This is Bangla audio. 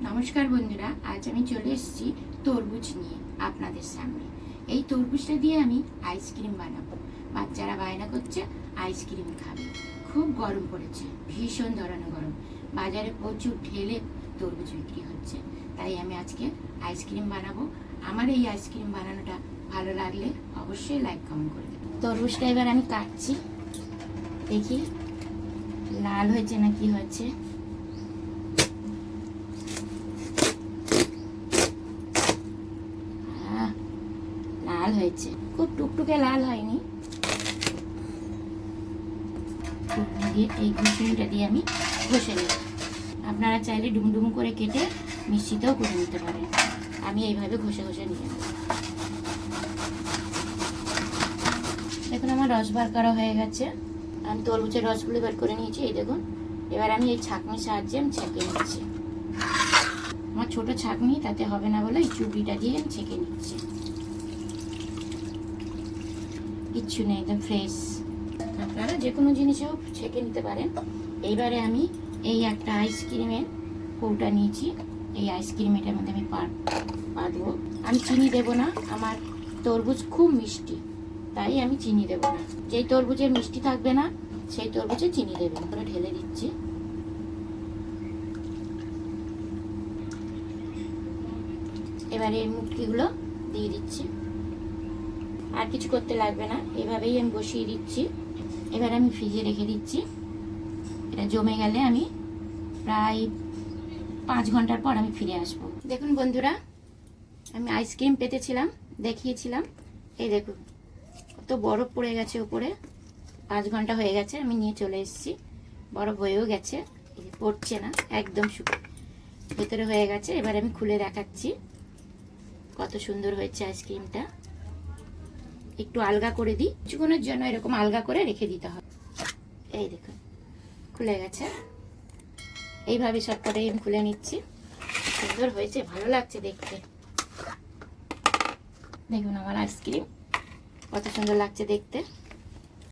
নমস্কার বন্ধুরা, আজ আমি চলে এসেছি তরমুজ নিয়ে আপনাদের সামনে। এই তরমুজটা দিয়ে আমি আইসক্রিম বানাবো। বাচ্চারা বায়না করছে আইসক্রিম খাবে। খুব গরম পড়েছে, ভীষণ ধরনের গরম। বাজারে প্রচুর ঢেলে তরমুজ বিক্রি হচ্ছে, তাই আমি আজকে আইসক্রিম বানাবো। আমার এই আইসক্রিম বানানোটা ভালো লাগলে অবশ্যই লাইক কমেন্ট করে দেবেন। তরমুজটা এবার আমি কাটছি, দেখি লাল হয়েছে না কি হয়েছে। লাল হয়েছে, খুব টুকটুকে লাল হয়নি। এই ঘুষুনিটা দিয়ে আমি ঘষে নেব। আপনারা চাইলে ডুমডুম করে কেটে মিশ্রিতও করে নিতে পারেন। আমি এইভাবে ঘষে ঘষে নিয়ে নেব। দেখুন আমার রস বার করা হয়ে গেছে। আমি তরমুজের রসগুলো বের করে নিয়েছি, এই দেখুন। এবার আমি এই ছাঁকনির সাহায্যে আমি ছেঁকে নিচ্ছি। আমার ছোট ছাঁকনি, তাতে হবে না বলে এই চুবড়িটা দিয়ে আমি ছেঁকে নিচ্ছি। কিচ্ছু নেই, একদম ফ্রেশ। আপনারা যে কোনো জিনিসেও ছেঁকে নিতে পারেন। এইবারে আমি এই একটা আইসক্রিমের কৌটা নিয়েছি। এই আইসক্রিম এটার মধ্যে আমি পা দেবো। আমি চিনি দেবো না, আমার তরমুজ খুব মিষ্টি, তাই আমি চিনি দেবো না। যেই তরমুজের মিষ্টি থাকবে না সেই তরমুজে চিনি দেবেন। করে ঢেলে দিচ্ছি। এবারে এই মুটকিগুলো দিয়ে দিচ্ছি। আর কিছু করতে লাগবে না, এভাবেই আমি বসিয়ে দিচ্ছি। এবার আমি ফ্রিজে রেখে দিচ্ছি। এটা জমে গেলে আমি প্রায় 5 ঘন্টার পর আমি ফিরে আসব। দেখুন বন্ধুরা, আমি আইসক্রিম পেতেছিলাম, দেখিয়েছিলাম। এই দেখুন কত বরফ পড়ে গেছে উপরে। 5 ঘন্টা হয়ে গেছে, আমি নিয়ে চলে এসেছি। বরফ হয়েও গেছে, পড়ছে না, একদম শুকনো ভেতরে হয়ে গেছে। এবার আমি খুলে দেখাচ্ছি কত সুন্দর হয়েছে আইসক্রিমটা। একটু আলগা করে দিই, কিছুক্ষণের জন্য এরকম আলগা করে রেখে দিতে হবে। এই দেখুন খুলে গেছে। এইভাবে সবকটাই আমি খুলে নিচ্ছি। সুন্দর হয়েছে, ভালো লাগছে দেখতে। দেখুন আমার আইসক্রিম কত সুন্দর লাগছে দেখতে।